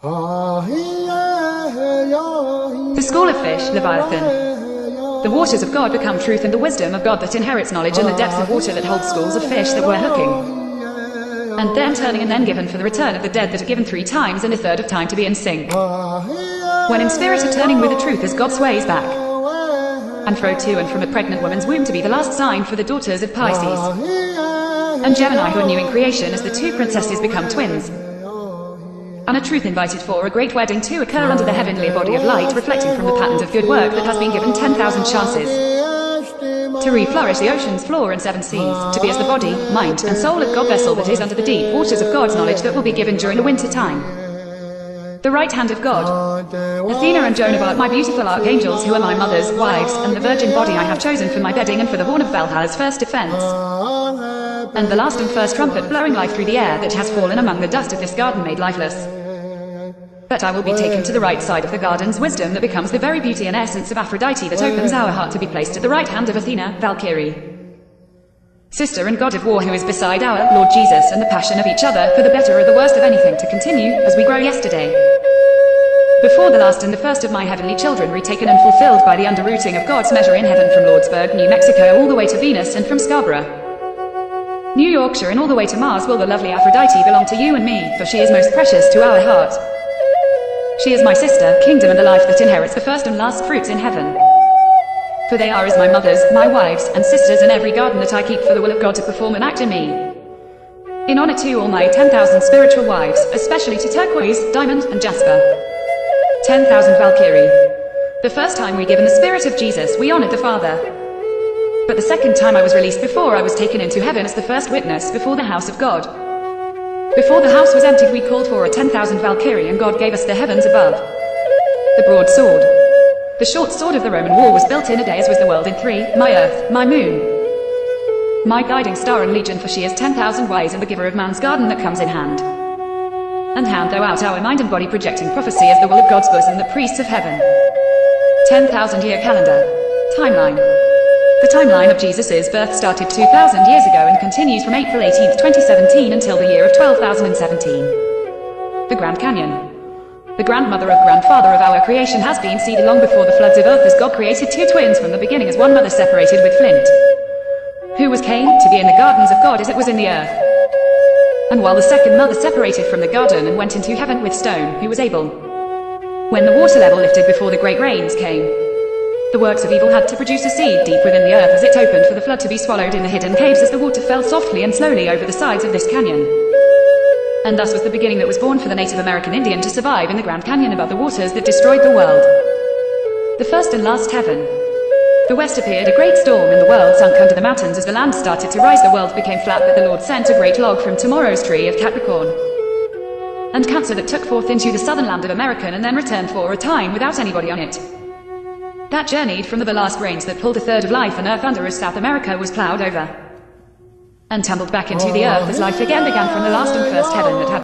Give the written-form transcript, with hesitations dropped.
The school of fish, Leviathan. The waters of God become truth, and the wisdom of God that inherits knowledge, and the depths of water that hold schools of fish that were hooking. And then turning, and then given for the return of the dead that are given 3 times and a third of time to be in sync. When in spirit are turning with the truth as God sways back and fro to and from a pregnant woman's womb to be the last sign for the daughters of Pisces. And Gemini, who are new in creation as the 2 princesses become twins. And a truth invited for a great wedding to occur under the heavenly body of light, reflecting from the patent of good work that has been given 10,000 chances to re-flourish the ocean's floor and 7 seas, to be as the body, mind, and soul of God vessel that is under the deep waters of God's knowledge that will be given during the winter time. The right hand of God. Athena and Joan are my beautiful archangels, who are my mothers, wives, and the virgin body I have chosen for my bedding and for the horn of Valhalla's first defense. And the last and first trumpet blowing life through the air that has fallen among the dust of this garden made lifeless. But I will be taken to the right side of the garden's wisdom that becomes the very beauty and essence of Aphrodite, that opens our heart to be placed at the right hand of Athena, Valkyrie, sister and god of war, who is beside our Lord Jesus, and the passion of each other for the better or the worst of anything to continue as we grow yesterday. Before the last and the first of my heavenly children, retaken and fulfilled by the underrooting of God's measure in heaven, from Lordsburg, New Mexico, all the way to Venus, and from Scarborough, New Yorkshire, and all the way to Mars, will the lovely Aphrodite belong to you and me, for she is most precious to our heart. She is my sister, kingdom, and the life that inherits the first and last fruits in heaven. For they are as my mothers, my wives, and sisters in every garden that I keep for the will of God to perform and act in me. In honor to all my 10,000 spiritual wives, especially to turquoise, diamond, and jasper. 10,000 Valkyrie. The first time we given the spirit of Jesus, we honored the Father. But the second time I was released before I was taken into heaven as the first witness before the house of God. Before the house was emptied, we called for a 10,000 Valkyrie, and God gave us the heavens above. The broadsword. The short sword of the Roman war was built in a day, as was the world in 3, my earth, my moon, my guiding star and legion, for she is 10,000 wise, and the giver of man's garden that comes in hand. And hand thou out our mind and body, projecting prophecy as the will of God's bosom, the priests of heaven. 10,000 year calendar. Timeline. The timeline of Jesus' birth started 2,000 years ago and continues from April 18, 2017 until the year of 12,017. The Grand Canyon. The grandmother of grandfather of our creation has been seeded long before the floods of earth, as God created 2 twins from the beginning, as one mother separated with flint, who was Cain, to be in the gardens of God as it was in the earth. And while the second mother separated from the garden and went into heaven with stone, who was Abel. When the water level lifted before the great rains came, the works of evil had to produce a seed deep within the earth as it opened for the flood to be swallowed in the hidden caves, as the water fell softly and slowly over the sides of this canyon. And thus was the beginning that was born for the Native American Indian to survive in the Grand Canyon above the waters that destroyed the world. The first and last heaven. The west appeared a great storm, and the world sunk under the mountains. As the land started to rise, the world became flat, but the Lord sent a great log from tomorrow's tree of Capricorn and Cancer that took forth into the southern land of America, and then returned for a time without anybody on it. That journeyed from the last rains that pulled a third of life and earth under, as South America was plowed over and tumbled back into the earth, as life again began from the last and first heaven that had